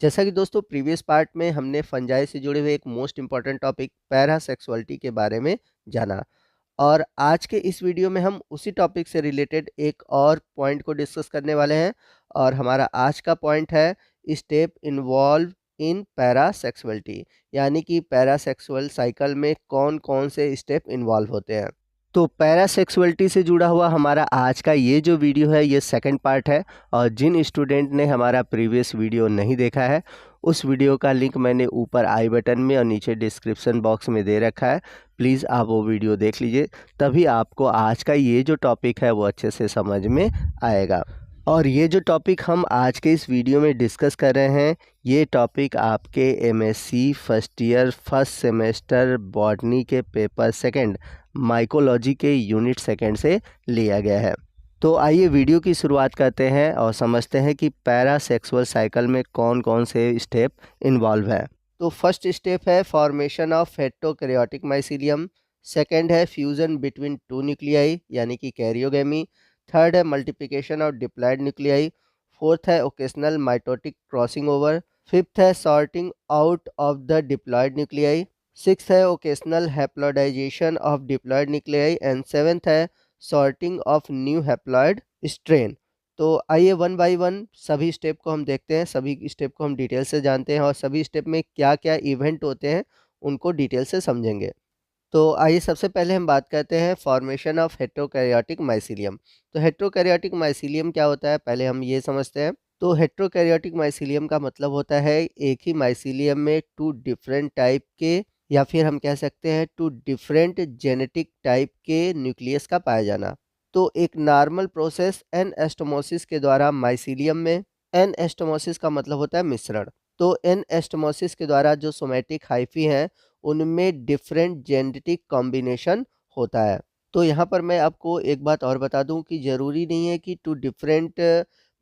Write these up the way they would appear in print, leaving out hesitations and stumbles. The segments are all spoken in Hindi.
जैसा कि दोस्तों प्रीवियस पार्ट में हमने फंजाई से जुड़े हुए एक मोस्ट इम्पॉर्टेंट टॉपिक पैरासेक्सुअलिटी के बारे में जाना और आज के इस वीडियो में हम उसी टॉपिक से रिलेटेड एक और पॉइंट को डिस्कस करने वाले हैं और हमारा आज का पॉइंट है स्टेप इन्वॉल्व इन पैरासेक्सुअलिटी, यानी कि पैरासेक्सुअल साइकिल में कौन कौन से स्टेप इन्वॉल्व होते हैं। तो पैरासेक्सुअलिटी से जुड़ा हुआ हमारा आज का ये जो वीडियो है ये सेकंड पार्ट है और जिन स्टूडेंट ने हमारा प्रीवियस वीडियो नहीं देखा है उस वीडियो का लिंक मैंने ऊपर आई बटन में और नीचे डिस्क्रिप्शन बॉक्स में दे रखा है। प्लीज़ आप वो वीडियो देख लीजिए, तभी आपको आज का ये जो टॉपिक है वो अच्छे से समझ में आएगा। और ये जो टॉपिक हम आज के इस वीडियो में डिस्कस कर रहे हैं ये टॉपिक आपके MSc first year first semester botany के पेपर सेकंड माइकोलॉजी के यूनिट सेकंड से लिया गया है। तो आइए वीडियो की शुरुआत करते हैं और समझते हैं कि पैरासेक्सुअल साइकिल में कौन कौन से स्टेप इन्वॉल्व है। तो फर्स्ट स्टेप है formation of heterokaryotic mycelium, second है फ्यूजन बिटवीन टू न्यूक्लियाई यानी कि कैरियोगेमी, थर्ड है multiplication of diploid nuclei, fourth है occasional mitotic crossing over, fifth है sorting out of the diploid nuclei, sixth है occasional haploidisation of diploid nuclei and seventh है sorting of new haploid strain. तो आइए वन बाय वन सभी स्टेप को हम देखते हैं, सभी स्टेप को हम डिटेल से जानते हैं और सभी स्टेप में क्या क्या इवेंट होते हैं उनको डिटेल से समझेंगे। तो आइए सबसे पहले हम बात करते हैं फॉर्मेशन ऑफ हेटेरोकैरियोटिक माइसीलियम। तो हेटेरोकैरियोटिक माइसीलियम क्या होता है पहले हम ये समझते हैं। तो हेटेरोकैरियोटिक माइसीलियम का मतलब होता है एक ही माइसीलियम में टू डिफरेंट टाइप के या फिर हम कह सकते हैं टू डिफरेंट जेनेटिक टाइप के न्यूक्लियस का पाया जाना। तो एक नॉर्मल प्रोसेस एन एस्टोमोसिस के द्वारा माइसीलियम में, एन एस्टोमोसिस का मतलब होता है मिश्रण, तो एन एस्टोमोसिस के द्वारा जो सोमेटिक हाइफी हैं उनमें डिफरेंट जेनेटिक कॉम्बिनेशन होता है। तो यहाँ पर मैं आपको एक बात और बता दूं कि ज़रूरी नहीं है कि टू डिफरेंट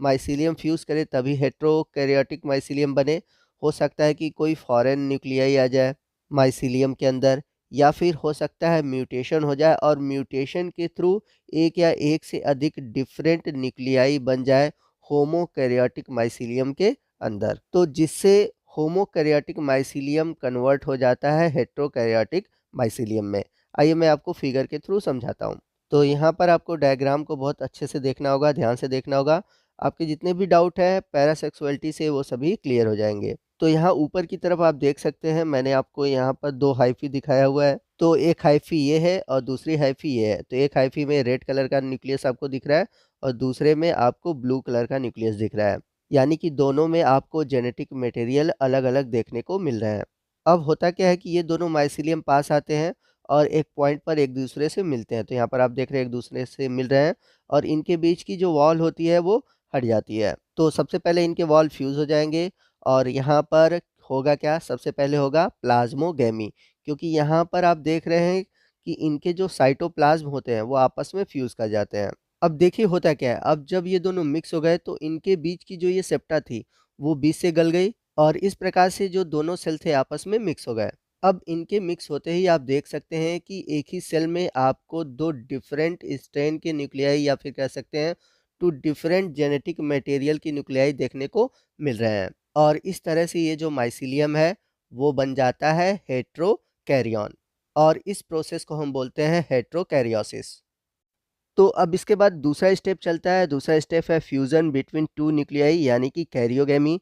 माइसीलियम फ्यूज़ करे तभी हेटेरोकैरियोटिक माइसीलियम बने। हो सकता है कि कोई फॉरेन न्यूक्लियाई आ जाए माइसीलियम के अंदर, या फिर हो सकता है म्यूटेशन हो जाए और म्यूटेशन के थ्रू एक या एक से अधिक डिफरेंट न्यूक्लियाई बन जाए होमोकैरियोटिक माइसीलियम के अंदर, तो जिससे होमोकैरियोटिक माइसीलियम कन्वर्ट हो जाता है हेटेरोकैरियोटिक माइसीलियम में। आइए मैं आपको फिगर के थ्रू समझाता हूँ। तो यहाँ पर आपको डायग्राम को बहुत अच्छे से देखना होगा, ध्यान से देखना होगा। आपके जितने भी डाउट है पैरासेक्सुअलिटी से वो सभी क्लियर हो जाएंगे। तो यहाँ ऊपर की तरफ आप देख सकते हैं मैंने आपको यहाँ पर दो हाइफी दिखाया हुआ है। तो एक हाइफी ये है और दूसरी हाइफी ये है। तो एक हाइफी में रेड कलर का न्यूक्लियस आपको दिख रहा है और दूसरे में आपको ब्लू कलर का न्यूक्लियस दिख रहा है, यानी कि दोनों में आपको जेनेटिक मटेरियल अलग-अलग देखने को मिल रहे हैं। अब होता क्या है कि ये दोनों माइसीलियम पास आते हैं और एक पॉइंट पर एक दूसरे से मिलते हैं। तो यहाँ पर आप देख रहे हैं एक दूसरे से मिल रहे हैं और इनके बीच की जो वॉल होती है वो हट जाती है। तो सबसे पहले इनके वॉल फ्यूज़ हो जाएंगे और यहाँ पर होगा क्या, सबसे पहले होगा प्लाज्मोगेमी, क्योंकि यहाँ पर आप देख रहे हैं कि इनके जो साइटोप्लाज्म होते हैं वो आपस में फ्यूज़ कर जाते हैं। अब देखिए होता क्या है, अब जब ये दोनों मिक्स हो गए तो इनके बीच की जो ये सेप्टा थी वो बीच से गल गई और इस प्रकार से जो दोनों सेल थे आपस में मिक्स हो गए। अब इनके मिक्स होते ही आप देख सकते हैं कि एक ही सेल में आपको दो डिफरेंट स्ट्रेन के न्यूक्लियाई या फिर कह सकते हैं टू डिफरेंट जेनेटिक मटेरियल की न्यूक्लियाई देखने को मिल रहे हैं और इस तरह से ये जो माइसीलियम है वो बन जाता है हेटेरोकैरियोन और इस प्रोसेस को हम बोलते हैं हेटेरोकैरियोसिस। तो अब इसके बाद दूसरा स्टेप चलता है, दूसरा स्टेप है फ्यूज़न बिटवीन टू न्यूक्लियाई यानी कि कैरियोगेमी।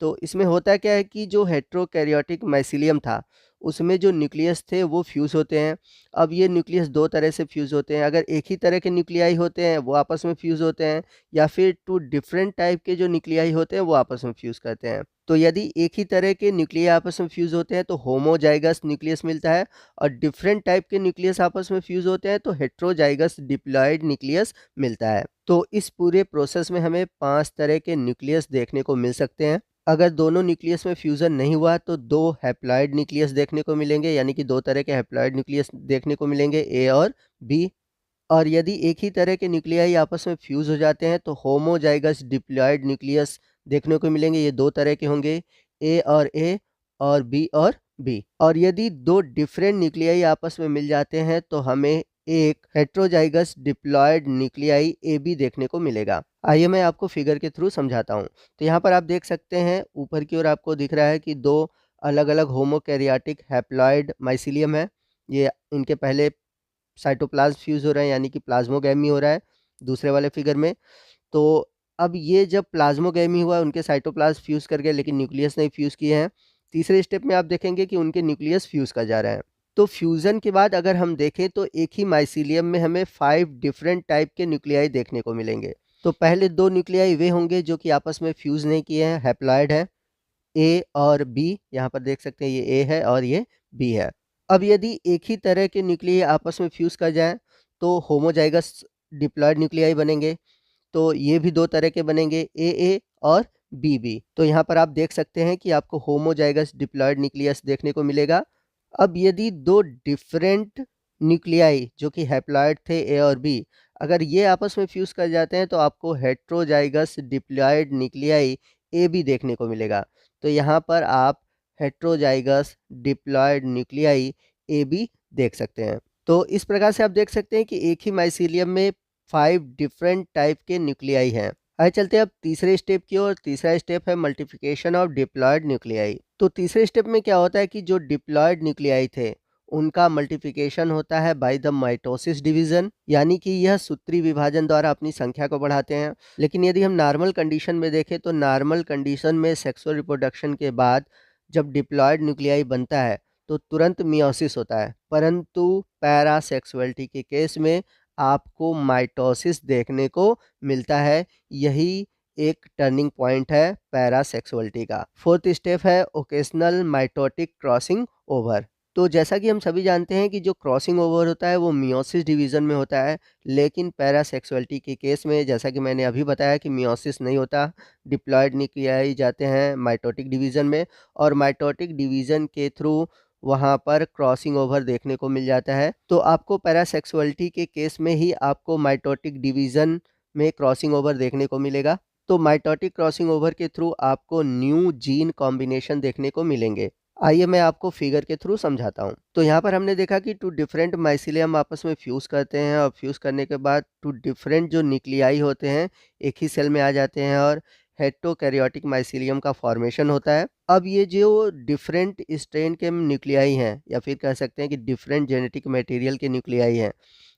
तो इसमें होता क्या है कि जो हेटेरोकैरियोटिक माइसीलियम था उसमें जो न्यूक्लियस थे वो फ्यूज़ होते हैं। अब ये न्यूक्लियस दो तरह से फ्यूज़ होते हैं, अगर एक ही तरह के न्यूक्लियाई होते हैं वो आपस में फ्यूज़ होते हैं या फिर टू डिफरेंट टाइप के जो न्यूक्लियाई होते हैं वो आपस में फ्यूज़ करते हैं। तो यदि एक ही तरह के न्यूक्लियाई आपस में फ्यूज़ होते हैं तो होमोजाइगस न्यूक्लियस मिलता है और डिफरेंट टाइप के न्यूक्लियस आपस में फ्यूज़ होते हैं तो हेटेरोजाइगस डिप्लॉयड न्यूक्लियस मिलता है। तो इस पूरे प्रोसेस में हमें 5 तरह के न्यूक्लियस देखने को मिल सकते हैं। अगर दोनों न्यूक्लियस में फ्यूज़न नहीं हुआ तो 2 हैप्लॉइड न्यूक्लियस देखने को मिलेंगे, यानी कि 2 तरह के हैप्लॉइड न्यूक्लियस देखने को मिलेंगे ए और बी। और यदि एक ही तरह के न्यूक्लियाई आपस में फ्यूज़ हो जाते हैं तो होमोजाइगस डिप्लॉयड न्यूक्लियस देखने को मिलेंगे। ये 2 तरह के होंगे, ए और बी। और यदि 2 डिफरेंट न्यूक्लियाई आपस में मिल जाते हैं तो हमें एक heterozygous diploid nuclei A B देखने को मिलेगा। आइए मैं आपको फिगर के थ्रू समझाता हूँ। तो यहाँ पर आप देख सकते हैं ऊपर की ओर आपको दिख रहा है कि 2 अलग-अलग होमोकैरियोटिक हैप्लॉइड माइसीलियम है। ये इनके पहले साइटोप्लाज़्म फ्यूज़ हो रहे हैं यानी कि प्लाज़्मोगैमी हो रहा है दूसरे वाले फिगर में। तो अब ये जब प्लाज़्मोगैमी हुआ उनके साइटोप्लाज़्म फ्यूज़ कर गए लेकिन न्यूक्लियस नहीं फ्यूज़ किए हैं। तीसरे स्टेप में आप देखेंगे कि उनके न्यूक्लियस फ्यूज़ कर जा रहे हैं। तो फ्यूज़न के बाद अगर हम देखें तो एक ही माइसीलियम में हमें 5 डिफरेंट टाइप के न्यूक्लियाई देखने को मिलेंगे। तो पहले 2 न्यूक्लियाई वे होंगे जो कि आपस में फ्यूज़ नहीं किए हैं, हैप्लॉइड हैं, ए और बी। यहाँ पर देख सकते हैं ये ए है और ये बी है। अब यदि एक ही तरह के न्यूक्लियाई आपस में फ्यूज़ कर जाएँ तो होमोजाइगस डिप्लॉइड न्यूक्लियाई बनेंगे। तो ये भी 2 तरह के बनेंगे, ए और बी। तो यहाँ पर आप देख सकते हैं कि आपको होमोजाइगस डिप्लॉइड न्यूक्लियस देखने को मिलेगा। अब यदि 2 डिफरेंट न्यूक्लियाई जो कि हैप्लॉइड थे ए और बी, अगर ये आपस में फ्यूज़ कर जाते हैं तो आपको heterozygous diploid nuclei A B देखने को मिलेगा। तो यहाँ पर आप heterozygous diploid nuclei A B देख सकते हैं। तो इस प्रकार से आप देख सकते हैं कि एक ही माइसीलियम में 5 डिफरेंट टाइप के न्यूक्लियाई हैं। आइए चलते हैं अब तीसरे स्टेप की ओर। तीसरा स्टेप है मल्टीप्लिकेशन ऑफ डिप्लॉइड न्यूक्लियाई। तो तीसरे स्टेप में क्या होता है कि जो डिप्लॉइड न्यूक्लियाई थे उनका मल्टीप्लिकेशन होता है बाय द माइटोसिस डिवीजन, यानी कि यह सूत्री विभाजन द्वारा अपनी संख्या को बढ़ाते हैं। लेकिन यदि हम नॉर्मल कंडीशन में देखें तो नॉर्मल कंडीशन में सेक्सुअल रिप्रोडक्शन के बाद जब डिप्लॉइड न्यूक्लियाई बनता है तो तुरंत मियोसिस होता है, परंतु पैरासेक्सुअलिटी के केस में आपको माइटोसिस देखने को मिलता है। यही एक टर्निंग पॉइंट है पैरासेक्सुअलिटी का। फोर्थ स्टेप है ओकेशनल माइटोटिक क्रॉसिंग ओवर। तो जैसा कि हम सभी जानते हैं कि जो क्रॉसिंग ओवर होता है वो मियोसिस डिवीज़न में होता है, लेकिन पैरासेक्सुअलिटी के केस में जैसा कि मैंने अभी बताया कि मियोसिस नहीं होता, डिप्लॉइड न्यूक्लियाई जाते हैं माइटोटिक डिवीज़न में और माइटोटिक डिवीज़न के थ्रू वहाँ पर क्रॉसिंग ओवर देखने को मिल जाता है। तो आपको पैरासेक्सुअलिटी के केस में ही आपको माइटोटिक डिवीज़न में क्रॉसिंग ओवर देखने को मिलेगा। तो माइटोटिक क्रॉसिंग ओवर के थ्रू आपको न्यू जीन कॉम्बिनेशन देखने को मिलेंगे। आइए मैं आपको फिगर के थ्रू समझाता हूँ। तो यहाँ पर हमने देखा कि 2 डिफरेंट माइसीलियम आपस में फ्यूज़ करते हैं और फ्यूज़ करने के बाद 2 डिफरेंट जो न्यूक्लियाई होते हैं एक ही सेल में आ जाते हैं और हेटेरोकैरियोटिक माइसीलियम का फॉर्मेशन होता है। अब ये जो डिफरेंट स्ट्रेन के न्यूक्लियाई हैं या फिर कह सकते हैं कि डिफरेंट जेनेटिक मटेरियल के न्यूक्लियाई हैं,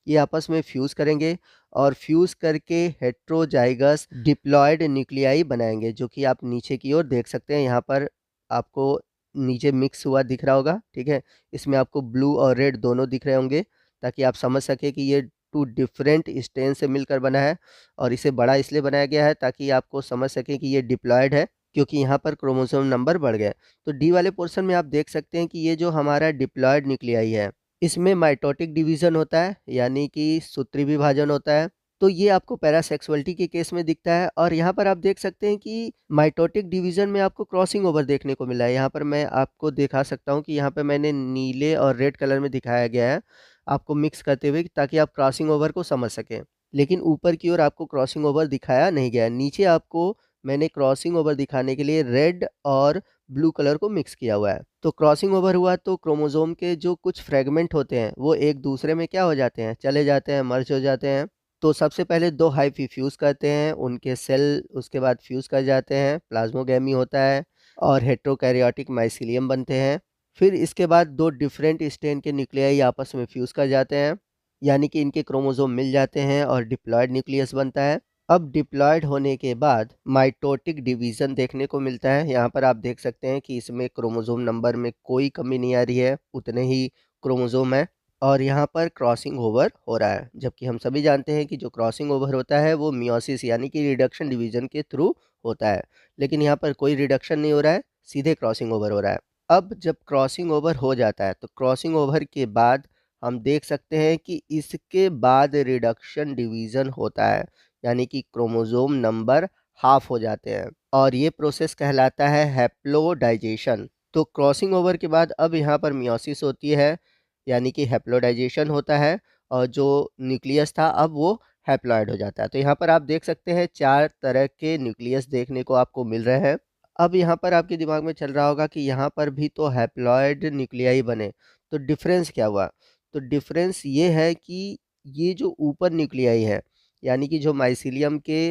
ये आपस में फ्यूज़ करेंगे और फ्यूज़ करके हेटेरोजाइगस डिप्लॉइड न्यूक्लियाई बनाएंगे, जो कि आप नीचे की ओर देख सकते हैं। यहाँ पर आपको नीचे मिक्स हुआ दिख रहा होगा, ठीक है? इसमें आपको ब्लू और रेड दोनों दिख रहे होंगे ताकि आप समझ सकें कि ये 2 डिफरेंट स्ट्रेन से मिलकर बना है और इसे बड़ा इसलिए बनाया गया है ताकि आपको समझ सकें कि ये डिप्लॉइड है, क्योंकि यहाँ पर क्रोमोसोम नंबर बढ़ गए। तो डी वाले पोर्शन में आप देख सकते हैं कि ये जो हमारा डिप्लॉइड न्यूक्लियाई है, इसमें माइटोटिक डिवीज़न होता है, यानी कि सूत्री विभाजन होता है। तो ये आपको पैरासेक्सुअलिटी के केस में दिखता है और यहाँ पर आप देख सकते हैं कि माइटोटिक डिवीज़न में आपको क्रॉसिंग ओवर देखने को मिला है। यहाँ पर मैं आपको दिखा सकता हूँ कि यहाँ पे मैंने नीले और रेड कलर में दिखाया गया है, आपको मिक्स करते हुए ताकि आप क्रॉसिंग ओवर को समझ सकें। लेकिन ऊपर की ओर आपको क्रॉसिंग ओवर दिखाया नहीं गया है। नीचे आपको मैंने क्रॉसिंग ओवर दिखाने के लिए रेड और ब्लू कलर को मिक्स किया हुआ है। तो क्रॉसिंग ओवर हुआ तो क्रोमोसोम के जो कुछ फ्रेगमेंट होते हैं, वो एक दूसरे में क्या हो जाते हैं? चले जाते हैं, मर्ज हो जाते हैं। तो सबसे पहले 2 हाइफी फ्यूज़ करते हैं, उनके सेल उसके बाद फ्यूज़ कर जाते हैं, प्लाज़्मोगैमी होता है और हेटेरोकैरियोटिक माइसीलियम बनते हैं। फिर इसके बाद 2 डिफरेंट स्ट्रेन के न्यूक्लियाई आपस में फ्यूज़ कर जाते हैं, यानी कि इनके क्रोमोसोम मिल जाते हैं और डिप्लॉइड न्यूक्लियस बनता है। अब डिप्लॉइड होने के बाद माइटोटिक डिवीज़न देखने को मिलता है। यहाँ पर आप देख सकते हैं कि इसमें क्रोमोसोम नंबर में कोई कमी नहीं आ रही है, उतने ही क्रोमोसोम हैं और यहाँ पर क्रॉसिंग ओवर हो रहा है। जबकि हम सभी जानते हैं कि जो क्रॉसिंग ओवर होता है वो मियोसिस यानी कि रिडक्शन डिवीज़न के थ्रू होता है। लेकिन यहाँ पर कोई रिडक्शन नहीं हो रहा है, सीधे क्रॉसिंग ओवर हो रहा है। अब जब क्रॉसिंग ओवर हो जाता है तो क्रॉसिंग ओवर के बाद हम देख सकते हैं कि इसके बाद रिडक्शन डिवीज़न होता है, यानी कि क्रोमोसोम नंबर हाफ हो जाते हैं और ये प्रोसेस कहलाता है हैप्लोडाइजेशन। तो क्रॉसिंग ओवर के बाद अब यहाँ पर मियोसिस होती है, यानी कि हैप्लोडाइजेशन होता है और जो न्यूक्लियस था अब वो हैप्लॉइड हो जाता है। तो यहाँ पर आप देख सकते हैं 4 तरह के न्यूक्लियस देखने को आपको मिल रहे हैं। अब यहाँ पर आपके दिमाग में चल रहा होगा कि यहाँ पर भी तो हैप्लॉइड न्यूक्लियाई बने, तो डिफरेंस क्या हुआ? तो डिफरेंस ये है कि ये जो ऊपर न्यूक्लियाई है, यानी कि जो माइसीलियम के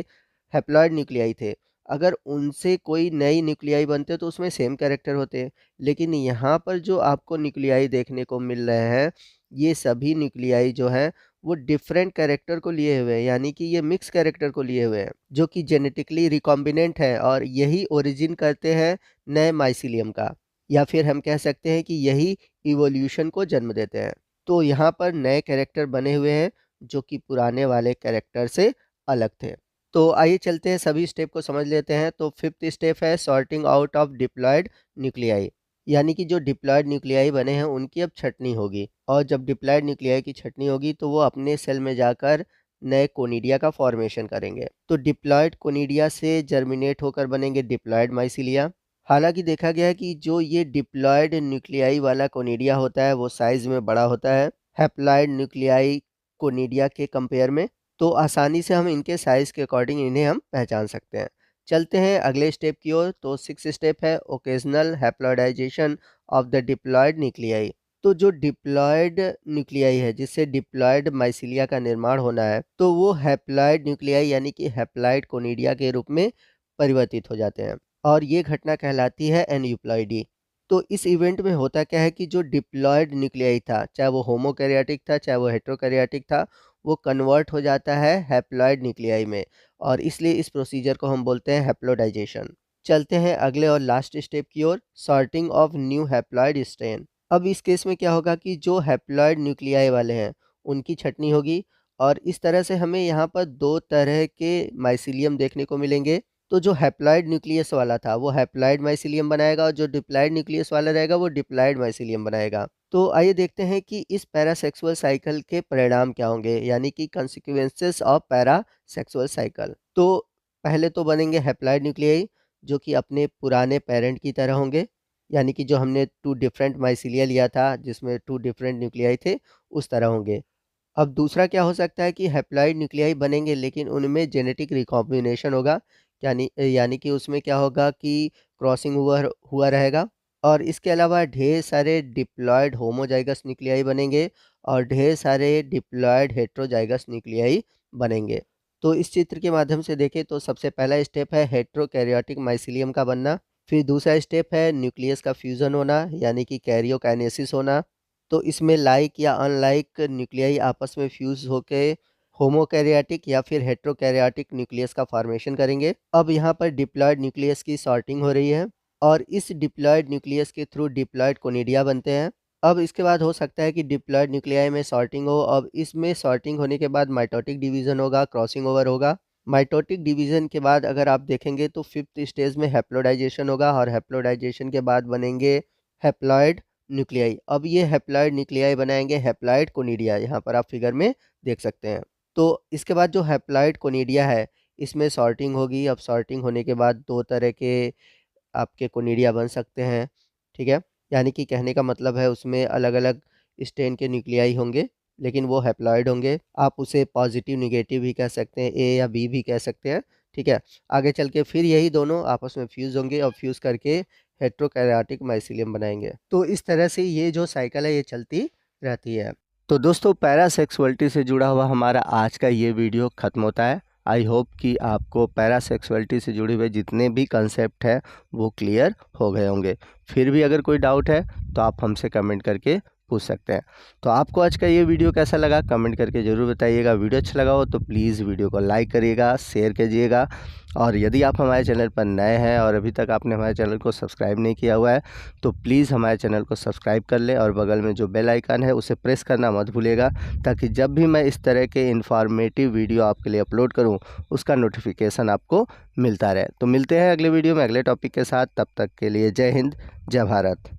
हैप्लॉइड न्यूक्लियाई थे, अगर उनसे कोई नई न्यूक्लियाई बनते तो उसमें सेम कैरेक्टर होते। लेकिन यहाँ पर जो आपको न्यूक्लियाई देखने को मिल रहे हैं, ये सभी न्यूक्लियाई जो हैं वो डिफरेंट कैरेक्टर को लिए हुए हैं, यानी कि ये मिक्स कैरेक्टर को लिए हुए हैं, जो कि जेनेटिकली रिकॉम्बिनेंट है और यही ओरिजिन करते हैं नए माइसिलियम का, या फिर हम कह सकते हैं कि यही इवोल्यूशन को जन्म देते हैं। तो यहाँ पर नए कैरेक्टर बने हुए हैं जो कि पुराने वाले कैरेक्टर से अलग थे। तो आइए चलते हैं, सभी स्टेप को समझ लेते हैं। तो फिफ्थ स्टेप है sorting out of diploid nuclei, यानी कि जो डिप्लॉयड न्यूक्लियाई बने हैं उनकी अब छटनी होगी, और जब डिप्लॉयड न्यूक्लियाई की छटनी होगी तो वो अपने सेल में जाकर नए कोनिडिया का फॉर्मेशन करेंगे। तो डिप्लॉयड कोनिडिया से जर्मिनेट होकर बनेंगे डिप्लॉयड माइसिलिया। हालांकि देखा गया है कि जो ये डिप्लॉयड न्यूक्लियाई वाला कोनिडिया होता है वो साइज में बड़ा होता है हैप्लॉयड न्यूक्लियाई कोनिडिया के कंपेयर में, तो आसानी से हम इनके साइज़ के अकॉर्डिंग इन्हें हम पहचान सकते हैं। चलते हैं अगले स्टेप की ओर। तो सिक्स स्टेप है occasional haploidisation of the diploid nuclei. तो जो डिप्लॉयड न्यूक्लियाई है जिससे डिप्लॉयड माइसिलिया का निर्माण होना है, तो वो हैप्लॉयड न्यूक्लियाई यानी कि हैप्लॉयड कोनिडिया के रूप में परिवर्तित हो जाते हैं, और ये घटना कहलाती है एन्यूप्लॉइडी। तो इस इवेंट में होता क्या है कि जो डिप्लॉयड न्यूक्लियाई था, चाहे वो होमोकैरियोटिक था चाहे वो हेटेरोकैरियोटिक था, वो कन्वर्ट हो जाता है हैप्लॉयड न्यूक्लियाई में, और इसलिए इस प्रोसीजर को हम बोलते हैं हैप्लोडाइजेशन। चलते हैं अगले और लास्ट स्टेप की ओर, sorting of new haploid strain. अब इस केस में क्या होगा कि जो हैप्लॉयड न्यूक्लियाई वाले हैं उनकी छटनी होगी, और इस तरह से हमें यहाँ पर दो तरह के माइसिलियम देखने को मिलेंगे। तो जो हैप्लॉयड न्यूक्लियस वाला था वो हैप्लॉयड माइसिलियम बनाएगा, और जो डिप्लॉयड न्यूक्लियस वाला रहेगा वो डिप्लॉयड माइसिलियम बनाएगा। तो आइए देखते हैं कि इस पैरासेक्सुअल साइकिल के परिणाम क्या होंगे, यानी कि कॉन्सिक्वेंसेस ऑफ पैरासेक्सुअल साइकिल। तो पहले तो बनेंगे हैप्लॉयड न्यूक्लियाई जो कि अपने पुराने पेरेंट की तरह होंगे, यानी कि जो हमने टू डिफरेंट माइसिलिया लिया था जिसमें टू डिफरेंट न्यूक्लियाई थे, उस तरह होंगे। अब दूसरा क्या हो सकता है कि हैप्लॉइड न्यूक्लियाई बनेंगे लेकिन उनमें जेनेटिक रिकॉम्बिनेशन होगा, यानी यानी कि उसमें क्या होगा कि क्रॉसिंग हुआ हुआ रहेगा, और इसके अलावा ढेर सारे डिप्लॉयड होमोजाइगस न्यूक्लियाई बनेंगे और ढेर सारे डिप्लॉयड हेट्रोजाइगस न्यूक्लियाई बनेंगे। तो इस चित्र के माध्यम से देखें तो सबसे पहला स्टेप है हेट्रोकैरियोटिक माइसिलियम का बनना, फिर दूसरा स्टेप है न्यूक्लियस का फ्यूज़न होना यानी कि कैरियोकाइनेसिस होना। तो इसमें लाइक या अनलाइक न्यूक्लियाई आपस में फ्यूज होके होमोकैरियोटिक या फिर हेट्रोकैरियोटिक न्यूक्लियस का फॉर्मेशन करेंगे। अब यहाँ पर डिप्लॉयड न्यूक्लियस की सॉर्टिंग हो रही है, और इस डिप्लॉयड न्यूक्लियस के थ्रू डिप्लॉयड कोनिडिया बनते हैं। अब इसके बाद हो सकता है कि डिप्लॉयड न्यूक्लियाई में सॉर्टिंग हो। अब इसमें सॉर्टिंग होने के बाद माइटोटिक डिवीज़न होगा, क्रॉसिंग ओवर होगा। माइटोटिक डिवीज़न के बाद अगर आप देखेंगे तो फिफ्थ स्टेज में हैप्लोडाइजेशन होगा, और हैप्लोडाइजेशन के बाद बनेंगे हैप्लॉयड न्यूक्लियाई। अब ये हैप्लॉयड न्यूक्लियाई बनाएंगे हैप्लॉयड कोनिडिया, यहाँ पर आप फिगर में देख सकते हैं। तो इसके बाद जो हैप्लॉयड कोनिडिया है इसमें सॉर्टिंग होगी। अब सॉर्टिंग होने के बाद दो तरह के आपके कोनिडिया बन सकते हैं, ठीक है, यानी कि कहने का मतलब है उसमें अलग अलग स्ट्रेन के न्यूक्लियाई होंगे लेकिन वो हैप्लॉयड होंगे। आप उसे पॉजिटिव निगेटिव भी कह सकते हैं, ए या बी भी कह सकते हैं, ठीक है। आगे चल के फिर यही दोनों आपस में फ्यूज़ होंगे और फ्यूज़ करके हेट्रोकैरियोटिक माइसिलियम बनाएंगे। तो इस तरह से ये जो साइकिल है ये चलती रहती है। तो दोस्तों पैरासेक्सुअलिटी से जुड़ा हुआ हमारा आज का ये वीडियो ख़त्म होता है। आई होप कि आपको पैरासेक्सुअलिटी से जुड़े हुए जितने भी कंसेप्ट हैं वो क्लियर हो गए होंगे। फिर भी अगर कोई डाउट है तो आप हमसे कमेंट करके पूछ सकते हैं। तो आपको आज का ये वीडियो कैसा लगा कमेंट करके ज़रूर बताइएगा। वीडियो अच्छा लगा हो तो प्लीज़ वीडियो को लाइक करिएगा, शेयर कीजिएगा, और यदि आप हमारे चैनल पर नए हैं और अभी तक आपने हमारे चैनल को सब्सक्राइब नहीं किया हुआ है तो प्लीज़ हमारे चैनल को सब्सक्राइब कर लें, और बगल में जो बेल आइकन है उसे प्रेस करना मत भूलिएगा, ताकि जब भी मैं इस तरह के इन्फॉर्मेटिव वीडियो आपके लिए अपलोड करूं उसका नोटिफिकेशन आपको मिलता रहे। तो मिलते हैं अगले वीडियो में अगले टॉपिक के साथ, तब तक के लिए जय हिंद, जय भारत।